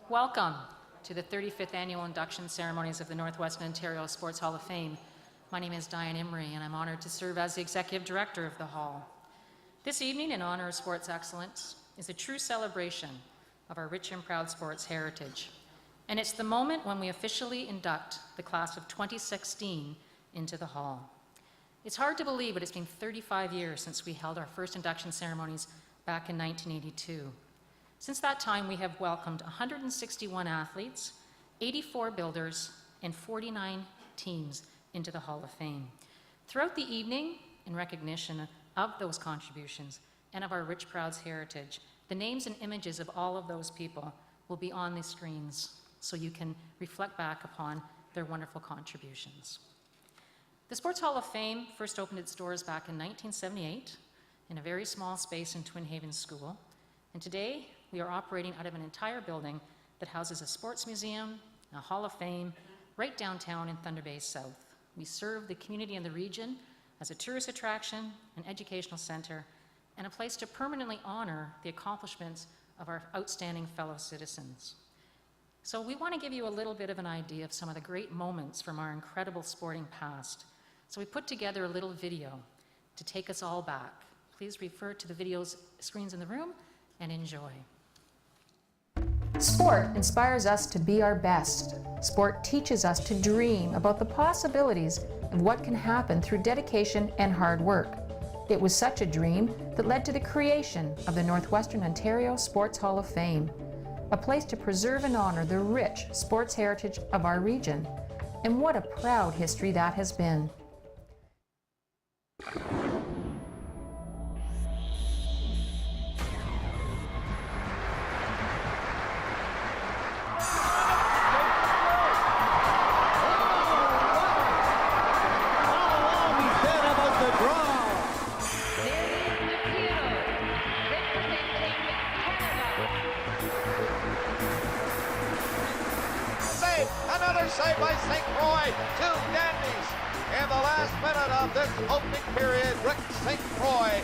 Welcome to the 35th Annual Induction Ceremonies of the Northwestern Ontario Sports Hall of Fame. My name is Diane Imrie, and I'm honored to serve as the Executive Director of the Hall. This evening, in honor of sports excellence, is a true celebration of our rich and proud sports heritage. And it's the moment when we officially induct the class of 2016 into the Hall. It's hard to believe, but it's been 35 years since we held our first induction ceremonies back in 1982. Since that time, we have welcomed 161 athletes, 84 builders, and 49 teams into the Hall of Fame. Throughout the evening, in recognition of those contributions and of our rich, proud heritage, the names and images of all of those people will be on the screens so you can reflect back upon their wonderful contributions. The Sports Hall of Fame first opened its doors back in 1978 in a very small space in Twin Haven School, and today we are operating out of an entire building that houses a sports museum, a Hall of Fame, right downtown in Thunder Bay South. We serve the community in the region as a tourist attraction, an educational center, and a place to permanently honor the accomplishments of our outstanding fellow citizens. So we want to give you a little bit of an idea of some of the great moments from our incredible sporting past. So we put together a little video to take us all back. Please refer to the video screens in the room and enjoy. Sport inspires us to be our best. Sport teaches us to dream about the possibilities of what can happen through dedication and hard work. It was such a dream that led to the creation of the Northwestern Ontario Sports Hall of Fame, a place to preserve and honor the rich sports heritage of our region. And what a proud history that has been. Save by St. Croix, two dandies. In the last minute of this opening period, Rick St. Croix.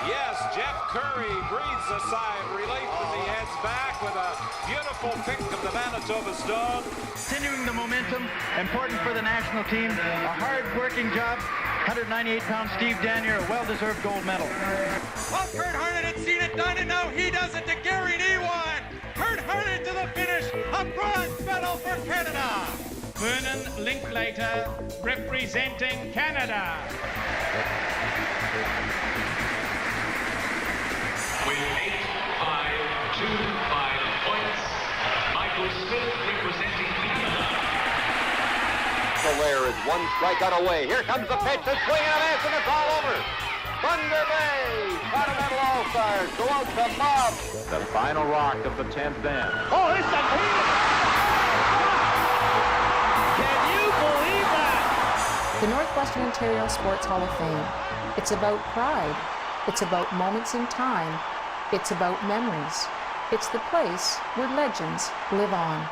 Yes, Jeff Curry breathes a sigh of relief as he heads back with a beautiful pick of the Manitoba Stone. Continuing the momentum, important for the national team. A hard-working job. 198-pound Steve Danier, a well-deserved gold medal. Well, Kurt Harnett had seen it done, and now he does it to Gary Newan. Kurt Harnett to the finish, a bronze medal for Canada. Vernon Linklater representing Canada. With 8,525 points, Michael Smith representing Canada. There is one strikeout away. Here comes the pitch, the swing and a miss, and it's all over. Thunder Bay, Continental All-Stars go out to Mob. The final rock of the 10th inning. Oh, it's a Can you believe that? The Northwestern Ontario Sports Hall of Fame. It's about pride. It's about moments in time. It's about memories. It's the place where legends live on.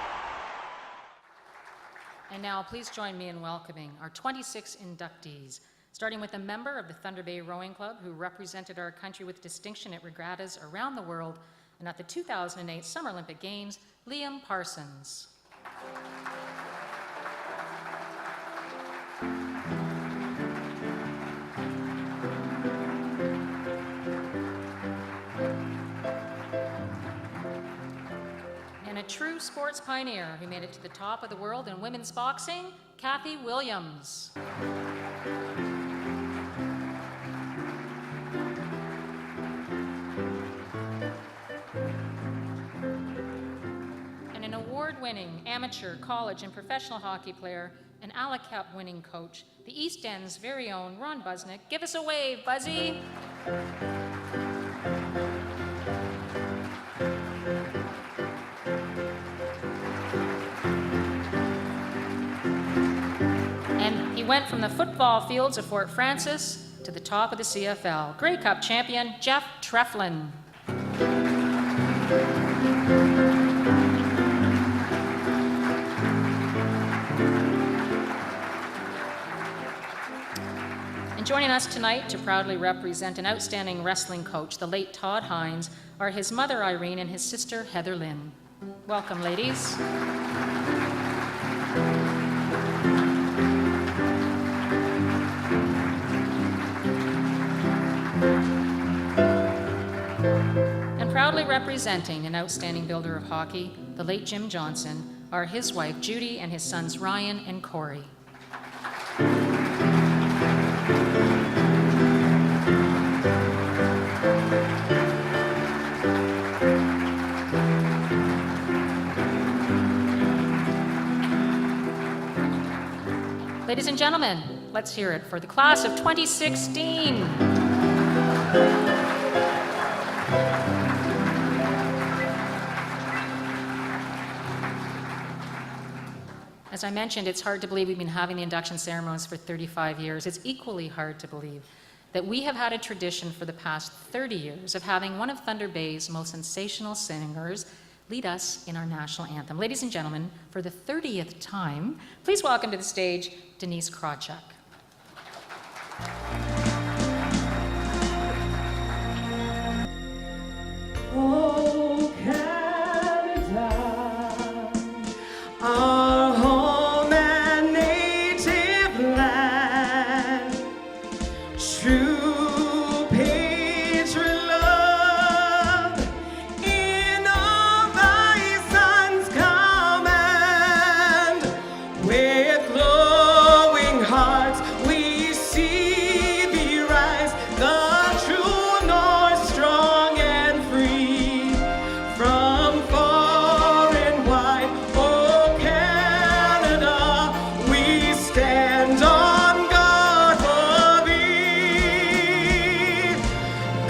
And now, please join me in welcoming our 26 inductees, starting with a member of the Thunder Bay Rowing Club who represented our country with distinction at regattas around the world and at the 2008 Summer Olympic Games, Liam Parsons. And a true sports pioneer who made it to the top of the world in women's boxing, Kathy Williams. And an award-winning amateur, college, and professional hockey player, an Allen Cup winning coach, the East End's very own Ron Busniuk. Give us a wave, Buzzy. And he went from the football fields of Fort Francis to the top of the CFL. Grey Cup champion, Jeff Treftlin. And joining us tonight to proudly represent an outstanding wrestling coach, the late Todd Hinds, are his mother Irene and his sister Heather Lynn. Welcome, ladies. And proudly representing an outstanding builder of hockey, the late Jim Johnson, are his wife Judy and his sons Ryan and Corey. Ladies and gentlemen, let's hear it for the class of 2016. As I mentioned, it's hard to believe we've been having the induction ceremonies for 35 years. It's equally hard to believe that we have had a tradition for the past 30 years of having one of Thunder Bay's most sensational singers lead us in our national anthem. Ladies and gentlemen, for the 30th time, please welcome to the stage Denise Krawchuk. Oh, Canada, our home and native land, true patriot love in all thy sons' command. With glowing hearts we see thee rise, the true North, strong and free, from far and wide. Oh, Canada, we stand on guard for thee.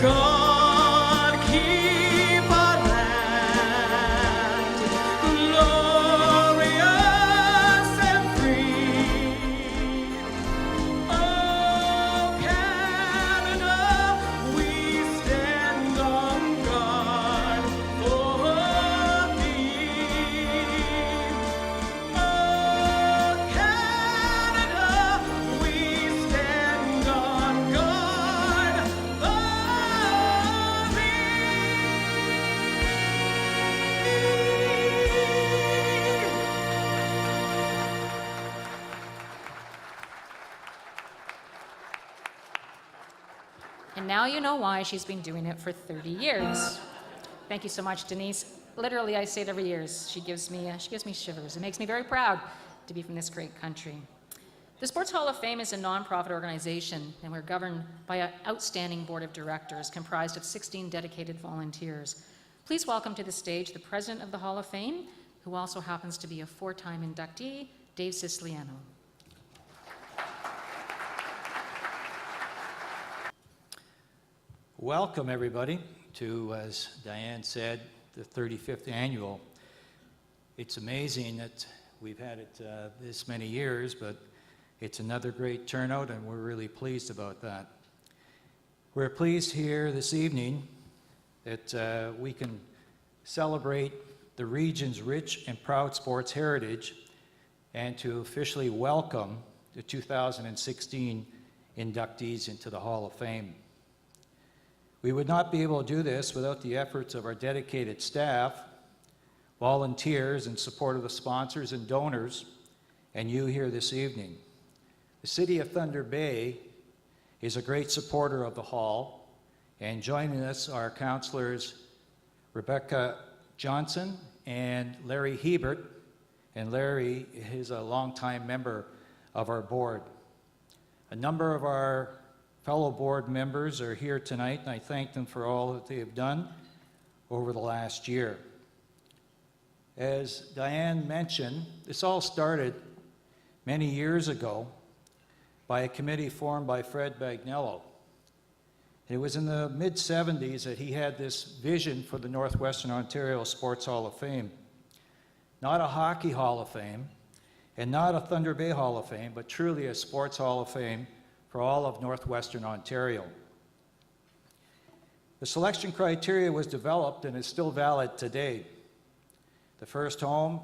God keep our land glorious and free. Oh, Canada, we stand on guard for thee. Oh, Canada, we stand on guard for thee. And now you know why she's been doing it for 30 years. Thank you so much, Denise. Literally, I say it every year. She gives me shivers. It makes me very proud to be from this great country. The Sports Hall of Fame is a nonprofit organization, and we're governed by an outstanding board of directors comprised of 16 dedicated volunteers. Please welcome to the stage the president of the Hall of Fame, who also happens to be a four-time inductee, Dave Siciliano. Welcome, everybody, to, as Diane said, the 35th annual. It's amazing that we've had it this many years, but it's another great turnout, and we're really pleased about that. We're pleased here this evening that we can celebrate the region's rich and proud sports heritage and to officially welcome the 2016 inductees into the Hall of Fame. We would not be able to do this without the efforts of our dedicated staff, volunteers, and support of the sponsors and donors, and you here this evening. The City of Thunder Bay is a great supporter of the Hall, and joining us are councillors Rebecca Johnson and Larry Hebert, and Larry is a longtime member of our board. A number of our fellow board members are here tonight, and I thank them for all that they have done over the last year. As Diane mentioned, this all started many years ago by a committee formed by Fred Bagnello. It was in the mid-70s that he had this vision for the Northwestern Ontario Sports Hall of Fame. Not a Hockey Hall of Fame, and not a Thunder Bay Hall of Fame, but truly a Sports Hall of Fame for all of Northwestern Ontario. The selection criteria was developed and is still valid today. The first home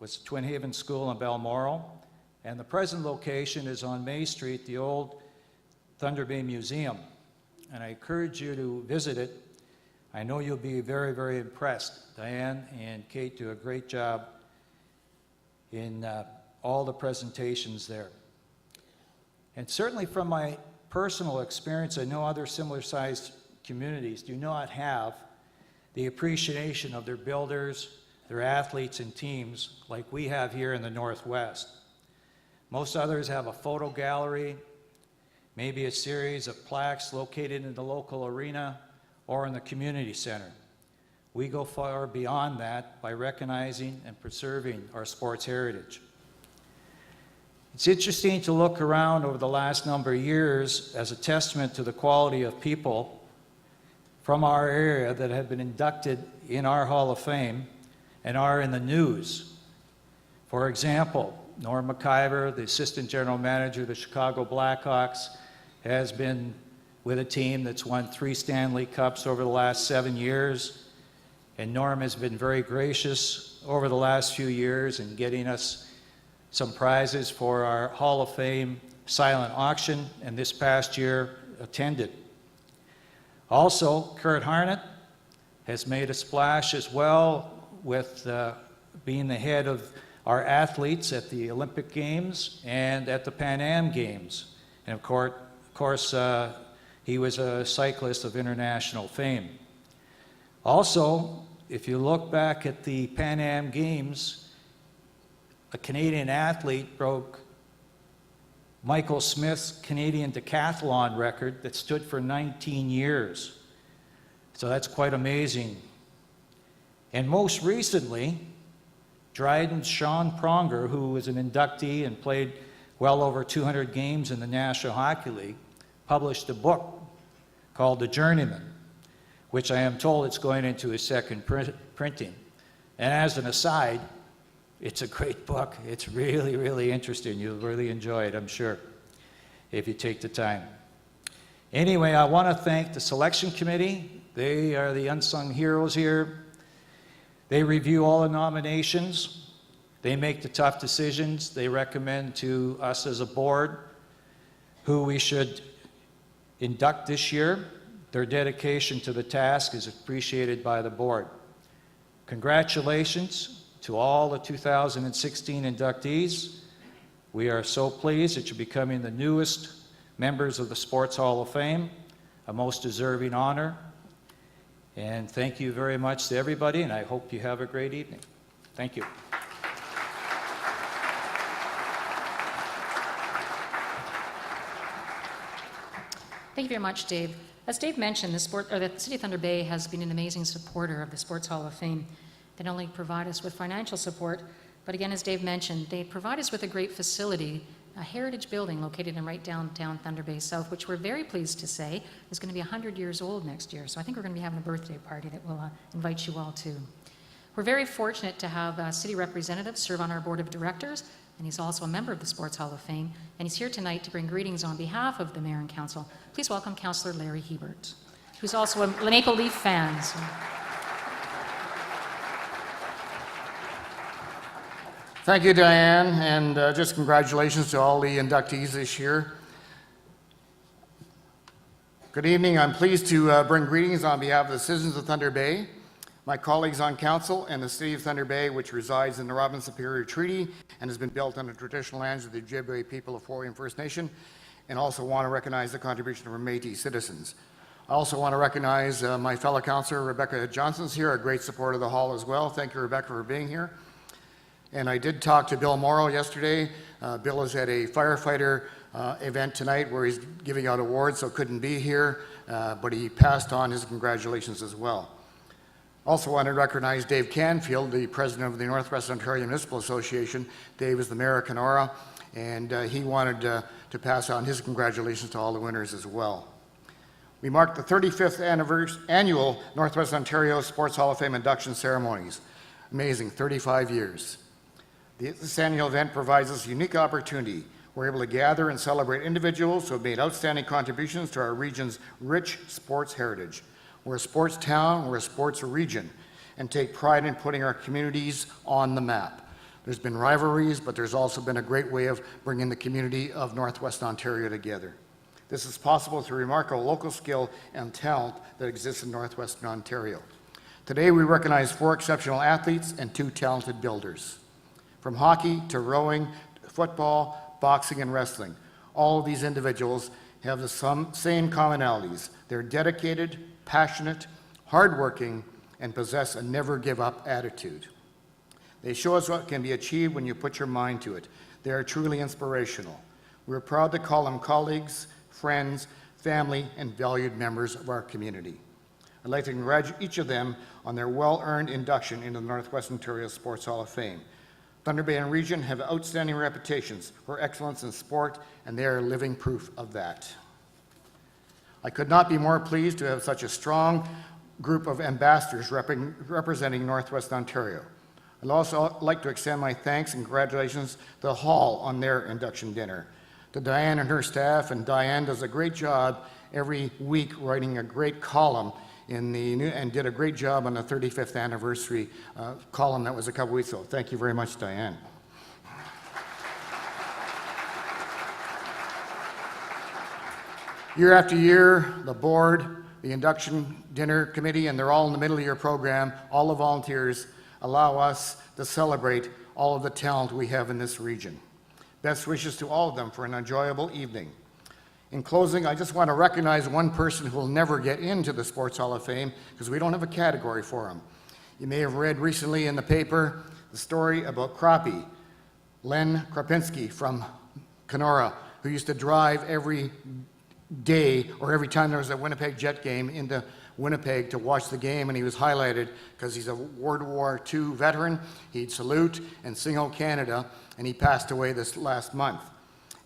was Twin Haven School in Balmoral, and the present location is on May Street, the old Thunder Bay Museum. And I encourage you to visit it. I know you'll be very, very impressed. Diane and Kate do a great job in all the presentations there. And certainly from my personal experience, I know other similar-sized communities do not have the appreciation of their builders, their athletes and teams like we have here in the Northwest. Most others have a photo gallery, maybe a series of plaques located in the local arena or in the community center. We go far beyond that by recognizing and preserving our sports heritage. It's interesting to look around over the last number of years as a testament to the quality of people from our area that have been inducted in our Hall of Fame and are in the news. For example, Norm McIver, the assistant general manager of the Chicago Blackhawks, has been with a team that's won 3 Stanley Cups over the last 7 years. And Norm has been very gracious over the last few years in getting us some prizes for our Hall of Fame silent auction, and this past year attended. Also, Kurt Harnett has made a splash as well with being the head of our athletes at the Olympic Games and at the Pan Am Games. And of course, he was a cyclist of international fame. Also, if you look back at the Pan Am Games, a Canadian athlete broke Michael Smith's Canadian decathlon record that stood for 19 years. So that's quite amazing. And most recently, Dryden's Sean Pronger, who was an inductee and played well over 200 games in the National Hockey League, published a book called The Journeyman, which I am told it's going into his second printing. And as an aside, it's a great book. It's really, really interesting. You'll really enjoy it, I'm sure, if you take the time. Anyway, I want to thank the selection committee. They are the unsung heroes here. They review all the nominations. They make the tough decisions. They recommend to us as a board who we should induct this year. Their dedication to the task is appreciated by the board. Congratulations to all the 2016 inductees. We are so pleased that you're becoming the newest members of the Sports Hall of Fame, a most deserving honor. And thank you very much to everybody, and I hope you have a great evening. Thank you. Thank you very much, Dave. As Dave mentioned, the City of Thunder Bay has been an amazing supporter of the Sports Hall of Fame. They not only provide us with financial support, but again, as Dave mentioned, they provide us with a great facility, a heritage building located in right downtown Thunder Bay South, which we're very pleased to say is going to be 100 years old next year. So I think we're going to be having a birthday party that we'll invite you all to. We're very fortunate to have a city representative serve on our board of directors, and he's also a member of the Sports Hall of Fame, and he's here tonight to bring greetings on behalf of the mayor and council. Please welcome Councillor Larry Hebert, who's also a Maple Leaf fan. So. Thank you, Diane, and just congratulations to all the inductees this year. Good evening. I'm pleased to bring greetings on behalf of the citizens of Thunder Bay, my colleagues on council, and the City of Thunder Bay, which resides in the Robinson Superior Treaty and has been built on the traditional lands of the Ojibwe people of Fourian First Nation, and also want to recognize the contribution of our Métis citizens. I also want to recognize my fellow councillor, Rebecca Johnson's here, a great supporter of the hall as well. Thank you, Rebecca, for being here. And I did talk to Bill Morrow yesterday. Bill is at a firefighter event tonight where he's giving out awards, so couldn't be here, but he passed on his congratulations as well. Also want to recognize Dave Canfield, the president of the Northwestern Ontario Municipal Association. Dave is the mayor of Kenora, and he wanted to pass on his congratulations to all the winners as well. We marked the 35th annual Northwestern Ontario Sports Hall of Fame induction ceremonies. Amazing, 35 years. This annual event provides us a unique opportunity. We're able to gather and celebrate individuals who have made outstanding contributions to our region's rich sports heritage. We're a sports town, we're a sports region, and take pride in putting our communities on the map. There's been rivalries, but there's also been a great way of bringing the community of Northwest Ontario together. This is possible through remarkable local skill and talent that exists in Northwestern Ontario. Today, we recognize 4 exceptional athletes and 2 talented builders. From hockey to rowing, football, boxing, and wrestling, all of these individuals have the same commonalities. They're dedicated, passionate, hardworking, and possess a never-give-up attitude. They show us what can be achieved when you put your mind to it. They are truly inspirational. We're proud to call them colleagues, friends, family, and valued members of our community. I'd like to congratulate each of them on their well-earned induction into the Northwestern Ontario Sports Hall of Fame. Thunder Bay and region have outstanding reputations for excellence in sport, and they are living proof of that. I could not be more pleased to have such a strong group of ambassadors representing Northwestern Ontario. I'd also like to extend my thanks and congratulations to the Hall on their induction dinner. To Diane and her staff, and Diane does a great job every week writing a great column and did a great job on the 35th anniversary column that was a couple weeks ago. Thank you very much, Diane. Year after year, the board, the induction dinner committee, and they're all in the middle of your program, all the volunteers allow us to celebrate all of the talent we have in this region. Best wishes to all of them for an enjoyable evening. In closing, I just want to recognize one person who will never get into the Sports Hall of Fame because we don't have a category for him. You may have read recently in the paper the story about Crappie, Len Krapinski from Kenora, who used to drive every day or every time there was a Winnipeg Jet game into Winnipeg to watch the game, and he was highlighted because he's a World War II veteran. He'd salute and sing "O Canada," and he passed away this last month.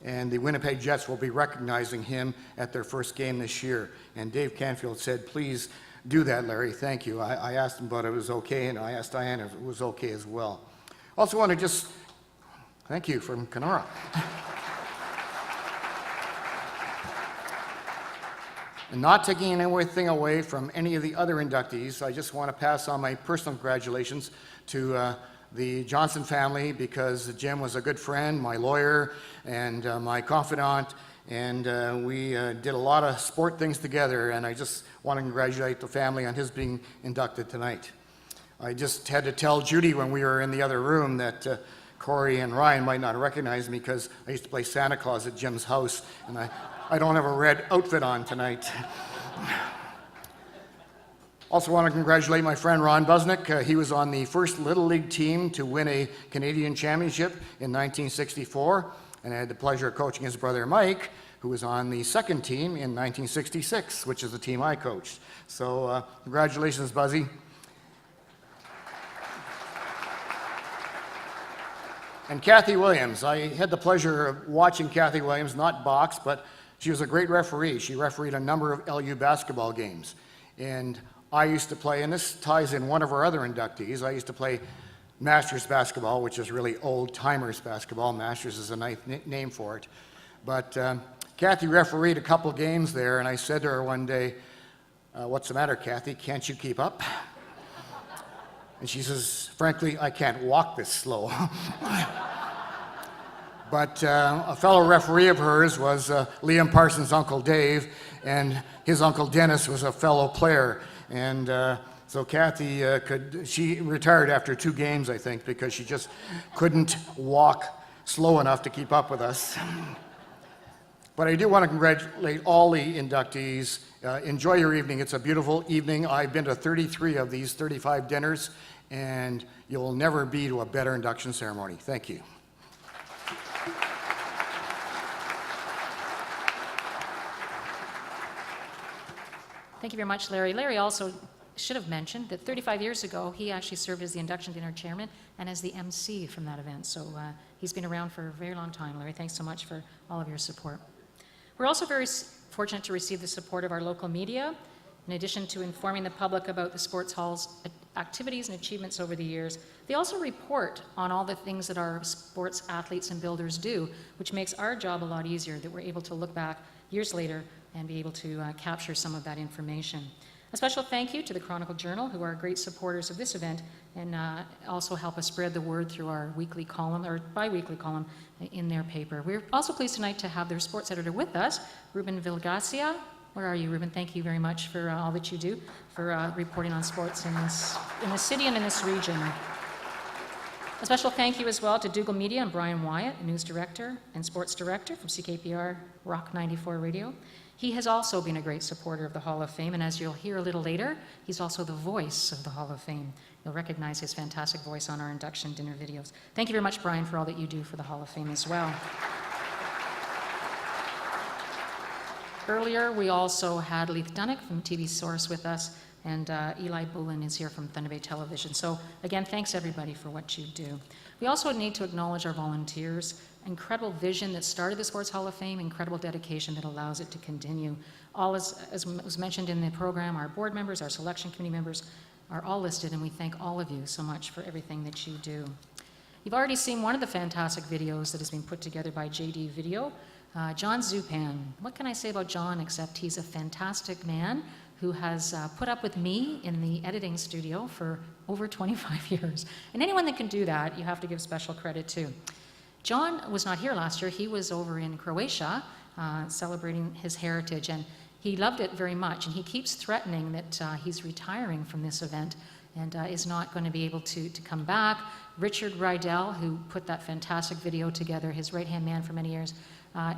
And the Winnipeg Jets will be recognizing him at their first game this year. And Dave Canfield said, "Please do that, Larry. Thank you." I asked him, but it was okay, and I asked Diane if it was okay as well. Also want to just thank you from Kenora. And not taking anything away from any of the other inductees, I just want to pass on my personal congratulations to the Johnson family, because Jim was a good friend, my lawyer, and my confidant, and we did a lot of sport things together, and I just want to congratulate the family on his being inducted tonight. I just had to tell Judy when we were in the other room that Corey and Ryan might not recognize me because I used to play Santa Claus at Jim's house, and I don't have a red outfit on tonight. Also want to congratulate my friend Ron Busniuk. He was on the first Little League team to win a Canadian championship in 1964, and I had the pleasure of coaching his brother Mike, who was on the second team in 1966, which is the team I coached. So congratulations, Buzzy. And Kathy Williams. I had the pleasure of watching Kathy Williams, not box, but she was a great referee. She refereed a number of LU basketball games. And I used to play, and this ties in one of our other inductees, I used to play Masters basketball, which is really old-timers basketball. Masters is a nice name for it. But Kathy refereed a couple games there, and I said to her one day, "What's the matter, Kathy? Can't you keep up?" And she says, "Frankly, I can't walk this slow." But a fellow referee of hers was Liam Parsons' Uncle Dave, and his Uncle Dennis was a fellow player. And so Kathy she retired after 2 games, I think, because she just couldn't walk slow enough to keep up with us. But I do want to congratulate all the inductees. Enjoy your evening. It's a beautiful evening. I've been to 33 of these 35 dinners, and you'll never be to a better induction ceremony. Thank you. Thank you very much, Larry. Larry also should have mentioned that 35 years ago, he actually served as the induction dinner chairman and as the MC from that event. So he's been around for a very long time. Larry, thanks so much for all of your support. We're also very fortunate to receive the support of our local media. In addition to informing the public about the Sports Hall's activities and achievements over the years, they also report on all the things that our sports athletes and builders do, which makes our job a lot easier, that we're able to look back years later and be able to capture some of that information. A special thank you to the Chronicle Journal, who are great supporters of this event and also help us spread the word through our weekly column, or bi-weekly column, in their paper. We're also pleased tonight to have their sports editor with us, Ruben Vilgacia. Where are you, Ruben? Thank you very much for all that you do for reporting on sports in the city and in this region. A special thank you as well to Dougal Media and Brian Wyatt, news director and sports director from CKPR Rock 94 Radio. He has also been a great supporter of the Hall of Fame, and as you'll hear a little later, he's also the voice of the Hall of Fame. You'll recognize his fantastic voice on our induction dinner videos. Thank you very much, Brian, for all that you do for the Hall of Fame as well. Earlier, we also had Leith Dunnick from TV Source with us, and Eli Bullen is here from Thunder Bay Television. So again, thanks everybody for what you do. We also need to acknowledge our volunteers, incredible vision that started the Sports Hall of Fame, incredible dedication that allows it to continue. All as was mentioned in the program, our board members, our selection committee members are all listed, and we thank all of you so much for everything that you do. You've already seen one of the fantastic videos that has been put together by JD Video. John Zupan. What can I say about John except he's a fantastic man who has put up with me in the editing studio for over 25 years. And anyone that can do that, you have to give special credit to. John was not here last year. He was over in Croatia celebrating his heritage, and he loved it very much. And he keeps threatening that he's retiring from this event and is not going to be able to come back. Richard Rydell, who put that fantastic video together, his right-hand man for many years,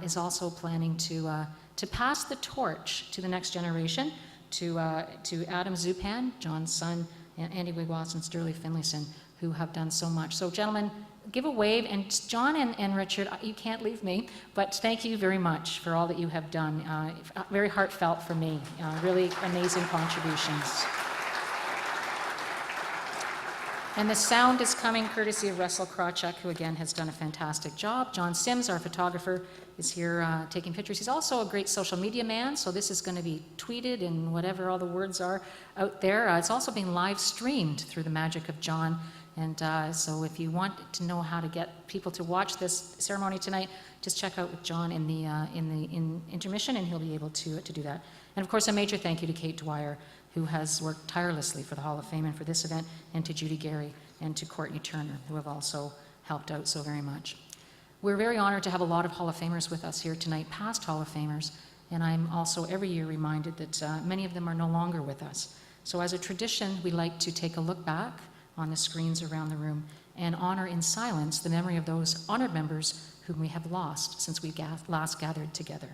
is also planning to pass the torch to the next generation, to Adam Zupan, John's son, and Andy Wigwas and Sturley Finlayson, who have done so much. So gentlemen, give a wave, and John and Richard, you can't leave me, but thank you very much for all that you have done. Very heartfelt for me, really amazing contributions. And the sound is coming courtesy of Russell Krawchuk, who again has done a fantastic job. John Sims, our photographer, is here taking pictures. He's also a great social media man, so this is going to be tweeted and whatever all the words are out there. It's also being live streamed through the magic of John. And so if you want to know how to get people to watch this ceremony tonight, just check out with John in the intermission, and he'll be able to do that. And of course, a major thank you to Kate Dwyer, who has worked tirelessly for the Hall of Fame and for this event, and to Judy Gary and to Courtney Turner, who have also helped out so very much. We're very honored to have a lot of Hall of Famers with us here tonight, past Hall of Famers, and I'm also every year reminded that many of them are no longer with us. So as a tradition, we like to take a look back on the screens around the room and honor in silence the memory of those honored members whom we have lost since we last gathered together.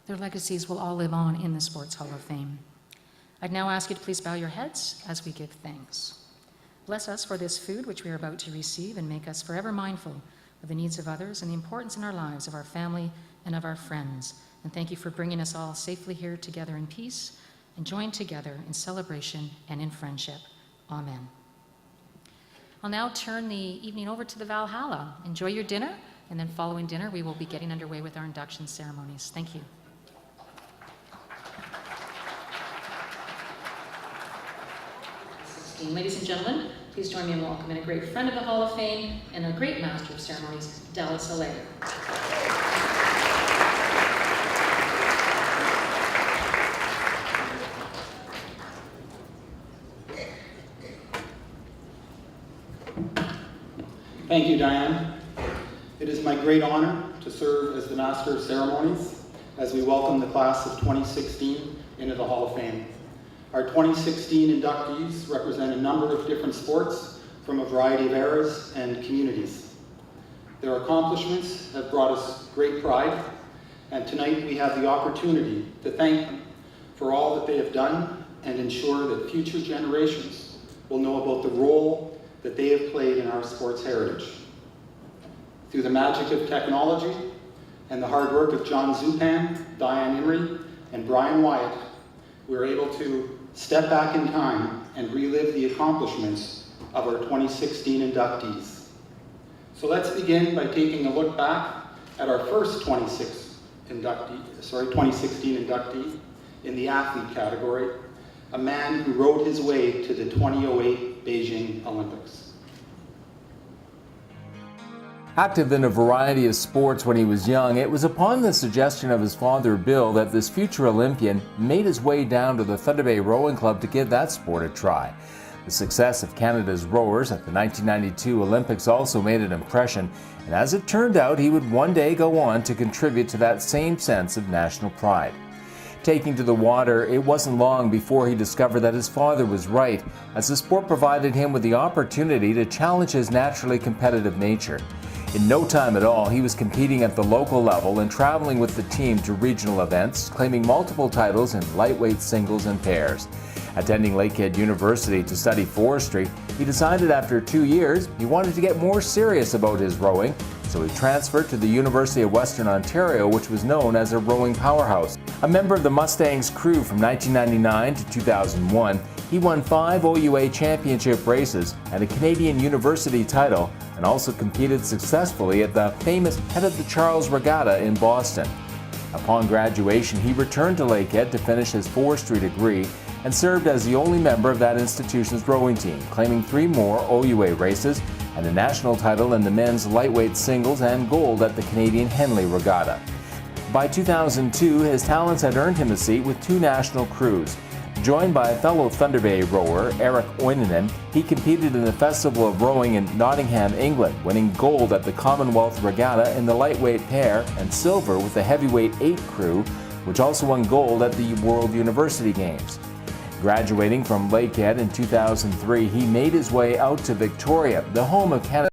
Their legacies will all live on in the Sports Hall of Fame. I'd now ask you to please bow your heads as we give thanks. Bless us for this food which we are about to receive, and make us forever mindful of the needs of others and the importance in our lives of our family and of our friends. And thank you for bringing us all safely here together in peace and joined together in celebration and in friendship. Amen. I'll now turn the evening over to the Valhalla. Enjoy your dinner, and then following dinner, we will be getting underway with our induction ceremonies. Thank you. Ladies and gentlemen, please join me in welcoming a great friend of the Hall of Fame and a great master of ceremonies, Dallas Allaire. Thank you, Diane. It is my great honor to serve as the Master of Ceremonies as we welcome the class of 2016 into the Hall of Fame. Our 2016 inductees represent a number of different sports from a variety of eras and communities. Their accomplishments have brought us great pride, and tonight we have the opportunity to thank them for all that they have done and ensure that future generations will know about the role that they have played in our sports heritage. Through the magic of technology and the hard work of John Zupan, Diane Imrie, and Brian Wyatt, we were able to step back in time and relive the accomplishments of our 2016 inductees. So let's begin by taking a look back at our first 2016 inductee in the athlete category, a man who rode his way to the 2008 Beijing Olympics. Active in a variety of sports when he was young, it was upon the suggestion of his father, Bill, that this future Olympian made his way down to the Thunder Bay Rowing Club to give that sport a try. The success of Canada's rowers at the 1992 Olympics also made an impression, and as it turned out, he would one day go on to contribute to that same sense of national pride. Taking to the water, it wasn't long before he discovered that his father was right, as the sport provided him with the opportunity to challenge his naturally competitive nature. In no time at all, he was competing at the local level and traveling with the team to regional events, claiming multiple titles in lightweight singles and pairs. Attending Lakehead University to study forestry, he decided after 2 years he wanted to get more serious about his rowing, so he transferred to the University of Western Ontario, which was known as a rowing powerhouse. A member of the Mustangs crew from 1999 to 2001, he won 5 OUA championship races and a Canadian University title, and also competed successfully at the famous Head of the Charles Regatta in Boston. Upon graduation, he returned to Lakehead to finish his forestry degree and served as the only member of that institution's rowing team, claiming 3 more OUA races and a national title in the men's lightweight singles and gold at the Canadian Henley Regatta. By 2002, his talents had earned him a seat with 2 national crews. Joined by fellow Thunder Bay rower Eric Oininen, he competed in the Festival of Rowing in Nottingham, England, winning gold at the Commonwealth Regatta in the lightweight pair and silver with the heavyweight 8 crew, which also won gold at the World University Games. Graduating from Lakehead in 2003, he made his way out to Victoria, the home of Canada.